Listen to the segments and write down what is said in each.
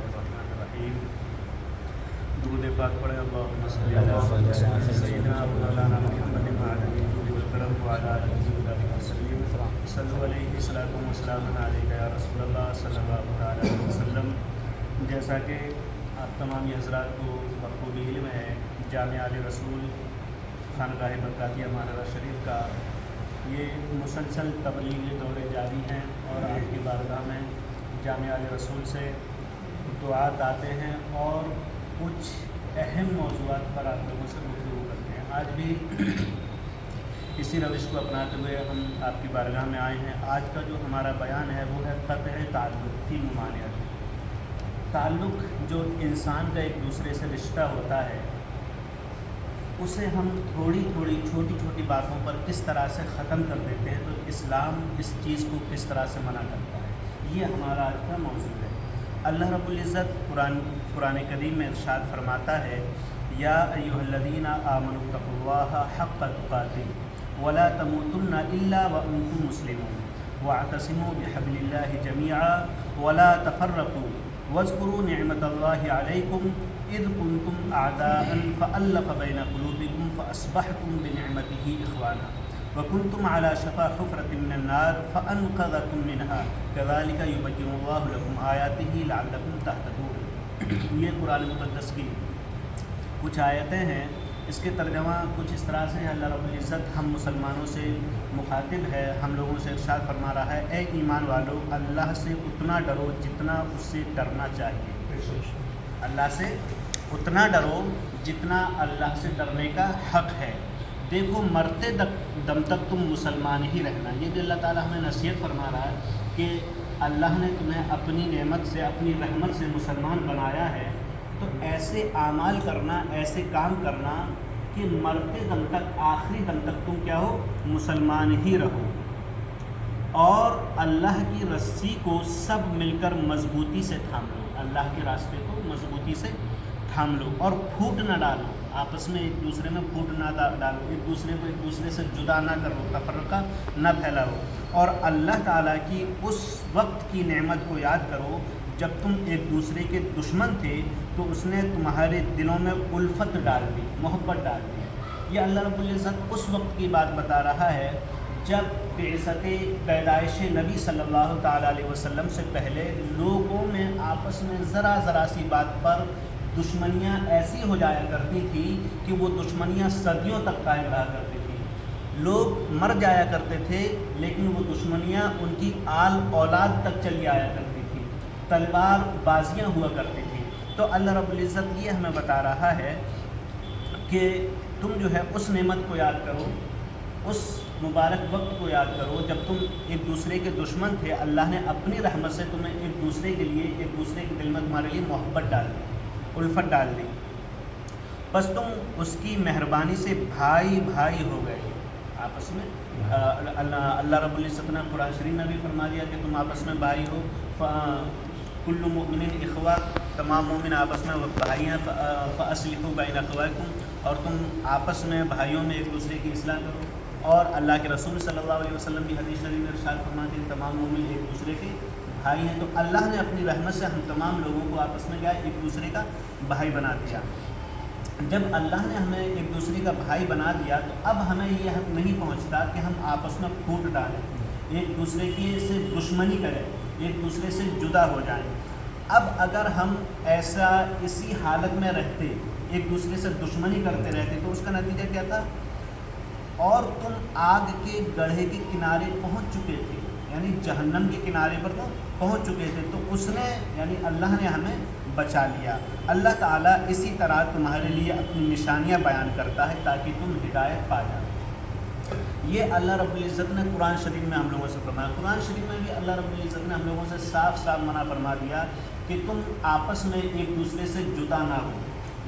बिस्मिल्लाहिर्रहमानिर्रहीम। दुरूद पाक पढ़े। अल्लाहुम्मा सल्लि अला सय्यिदिना व मौलाना मुहम्मदिन आलिहि वल करम व अला आलिहि व सल्लिम। सल्लु अलैहि सलातु व सलामुन अलैका या रसूलल्लाह सल्लल्लाहु अलैहि वसल्लम। जैसा कि आप तमाम हज़रात को बखूबी इल्म है, जामिया अल रसूल खानगाह बरकातिया मानरा शरीफ का ये मुसलसल तबलीगी दौरे जारी हैं और आपकी बारगाह में जामिया अल रसूल से दुआत आते हैं और कुछ अहम मौज़ूआत पर आप लोगों से गुफ्तगू करते हैं। आज भी इसी रविश को अपनाते हुए हम आपकी बारगाह में आए हैं। आज का जो हमारा बयान है वो है क़त्अ ताल्लुक़ की ममानियत। ताल्लुक़ जो इंसान का एक दूसरे से रिश्ता होता है, उसे हम थोड़ी थोड़ी छोटी छोटी बातों पर किस तरह से ख़त्म कर देते हैं, तो इस्लाम इस चीज़ को किस तरह से मना करता है, ये हमारा आज का मौज़ू है। अल्लाह रब्बुल इज़्ज़त कुरान करीम में इरशाद फरमाता है, या अय्युहल्लज़ीना आमनु तक़ुल्लाहा हक़्क़ तुक़ातिह वला तमूतुन्ना इल्ला व अंतुम मुस्लिमून वअतसिमू बिहब्लिल्लाहि जमीआ वला तफ़र्रक़ू वज़्कुरू निअमतल्लाहि अलैकुम इज़ कुंतुम अअदाअन फ़अल्लफ़ बैन क़ुलूबिकुम फ़अस्बहतुम बिनिअमतिही इख़वाना व कुंतुम अला शफ़ा हुफ़रतिन मिनन नार फ़अनक़ज़कुम मिनहा कज़ालिका युबय्यिनुल्लाहु लकुम आयातिही लअल्लकुम तहतदून। ये कुरान मुक़द्दस की कुछ आयतें हैं। इसके तर्जमा कुछ इस तरह से है। अल्लाह रब्बुल इज़्ज़त हम मुसलमानों से मुखातिब है, हम लोगों से इरशाद फरमा रहा है, ए ईमान वालों, अल्लाह से उतना डरो जितना उससे डरना चाहिए। अल्लाह से उतना डरो जितना अल्लाह से डरने का हक़ है। देखो, मरते दम तक तुम मुसलमान ही रहना। ये भी अल्लाह ताला हमें नसीहत फरमा रहा है कि अल्लाह ने तुम्हें अपनी नेमत से, अपनी रहमत से मुसलमान बनाया है, तो ऐसे आमाल करना, ऐसे काम करना कि मरते दम तक, आखिरी दम तक तुम क्या हो, मुसलमान ही रहो। और अल्लाह की रस्सी को सब मिलकर मजबूती से थाम लो, अल्लाह के रास्ते को मजबूती से थाम लो और फूट न डालो, आपस में एक दूसरे में फूट ना डालो, एक दूसरे को एक दूसरे से जुदा ना करो, तफर्रका न फैलाओ। और अल्लाह ताला की उस वक्त की नेमत को याद करो जब तुम एक दूसरे के दुश्मन थे, तो उसने तुम्हारे दिलों में उल्फत डाल दी, मोहब्बत डाल दी। ये अल्लाह रब्बुल इज़्ज़त उस वक्त की बात बता रहा है जब बेइज़्ज़ते पैदाइश नबी सल्लल्लाहु ताला अलैहि वसल्लम से पहले लोगों में आपस में ज़रा सी बात पर दुश्मनियाँ ऐसी हो जाया करती थी कि वो दुश्मनियाँ सदियों तक कायम रहा करती थी। लोग मर जाया करते थे, लेकिन वो दुश्मनियाँ उनकी आल औलाद तक चली आया करती थी, तलवार बाजियाँ हुआ करती थी। तो अल्लाह रब्बुल इज़्ज़त ये हमें बता रहा है कि तुम जो है उस नेमत को याद करो, उस मुबारक वक्त को याद करो जब तुम एक दूसरे के दुश्मन थे। अल्लाह ने अपनी रहमत से तुम्हें एक दूसरे के लिए, एक दूसरे के दिल में तुम्हारे लिए मोहब्बत डाल दी, उल्फत डाल दी। बस तुम उसकी मेहरबानी से भाई भाई हो गए आपस में। अल्लाह रब्बुल इज़्ज़त ने कुरान शरीफ में भी फरमा दिया कि तुम आपस में भाई हो। कुल्लु मुमिनिन इख़वा, तमाम मोमिन आपस में भाई हैं। फ़अस्लिहू बैन अख़वैकुम, और तुम आपस में भाइयों में एक दूसरे की इस्लाह करो। और अल्लाह के रसूल सल्लल्लाहु अलैहि वसल्लम की हदीस शरीफ में इरशाद फरमाते हैं तमाम मोमिन एक दूसरे के भाई हैं। तो अल्लाह ने अपनी रहमत से हम तमाम लोगों को आपस में क्या, एक दूसरे का भाई बना दिया। जब अल्लाह ने हमें एक दूसरे का भाई बना दिया, तो अब हमें यह नहीं पहुंचता कि हम आपस में फूट डालें, एक दूसरे की से दुश्मनी करें, एक दूसरे से जुदा हो जाएं। अब अगर हम ऐसा इसी हालत में रहते, एक दूसरे से दुश्मनी करते रहते, तो उसका नतीजा क्या था? और तुम आग के गड्ढे के किनारे पहुंच चुके थे, यानी जहन्नम के किनारे पर तो पहुंच चुके थे। तो उसने, यानी अल्लाह ने हमें बचा लिया। अल्लाह ताला इसी तरह तुम्हारे लिए अपनी निशानियां बयान करता है ताकि तुम हिदायत पा जाओ। ये अल्लाह रब्बुल इज़्ज़त ने कुरान शरीफ में हम लोगों से फरमाया। कुरान शरीफ में भी अल्लाह रब्बुल इज़्ज़त ने हम लोगों से साफ साफ मना फरमा दिया कि तुम आपस में एक दूसरे से जुदा ना हो।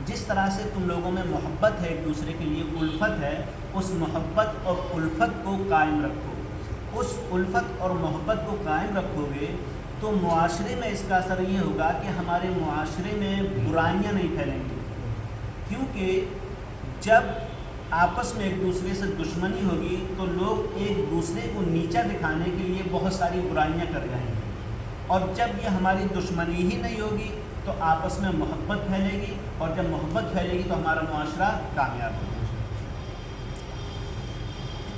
जिस तरह से तुम लोगों में मोहब्बत है, एक दूसरे के लिए उल्फत है, उस मोहब्बत और उल्फत को कायम रखो। उस उल्फत और मोहब्बत को कायम रखोगे तो मुआशरे में इसका असर ये होगा कि हमारे मुआशरे में बुराइयां नहीं फैलेंगी, क्योंकि जब आपस में एक दूसरे से दुश्मनी होगी तो लोग एक दूसरे को नीचा दिखाने के लिए बहुत सारी बुराइयां कर जाएंगे। और जब ये हमारी दुश्मनी ही नहीं होगी تو آپس میں محبت پھیلے گی، اور جب محبت پھیلے گی تو ہمارا معاشرہ کامیاب ہوگا۔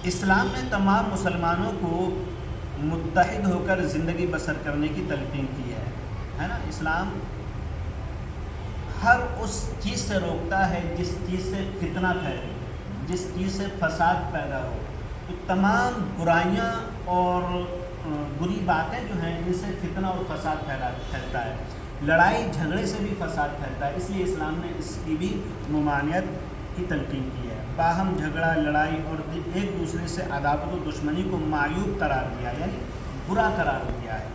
اسلام نے تمام مسلمانوں کو متحد ہو کر زندگی بسر کرنے کی تلقین کی ہے نا۔ اسلام ہر اس چیز سے روکتا ہے جس چیز سے فتنہ پھیلے، جس چیز سے فساد پیدا ہو۔ تو تمام برائیاں اور بری باتیں جو ہیں ان سے فتنہ اور فساد پھیلتا ہے، لڑائی جھگڑے سے بھی فساد پھیلتا ہے، اس لیے اسلام نے اس کی بھی ممانعت کی تلقین کی ہے۔ باہم جھگڑا، لڑائی اور ایک دوسرے سے عداوت و دشمنی کو معیوب قرار دیا، یعنی برا قرار دیا ہے۔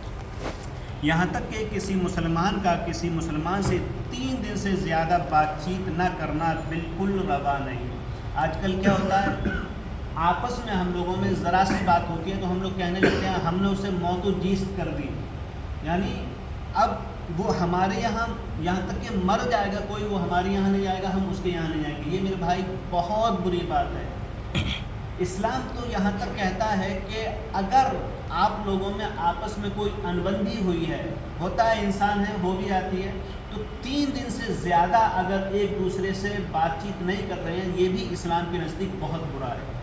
یہاں تک کہ کسی مسلمان کا کسی مسلمان سے 3 دن سے زیادہ بات چیت نہ کرنا بالکل روا نہیں۔ آج کل کیا ہوتا ہے، آپس میں ہم لوگوں میں ذرا سی بات ہوتی ہے تو ہم لوگ کہنے لگتے ہیں ہم نے اسے موت و جیست کر دی، یعنی اب وہ ہمارے یہاں تک کہ مر جائے گا کوئی، وہ ہمارے یہاں نہیں جائے گا، ہم اس کے یہاں نہیں جائیں گے۔ یہ میرے بھائی بہت بری بات ہے۔ اسلام تو یہاں تک کہتا ہے کہ اگر آپ لوگوں میں آپس میں کوئی انبندی ہوئی ہے، ہوتا ہے انسان ہے، ہو بھی آتی ہے، تو 3 دن سے زیادہ اگر ایک دوسرے سے بات چیت نہیں کر رہے ہیں، یہ بھی اسلام کے نزدیک بہت برا ہے۔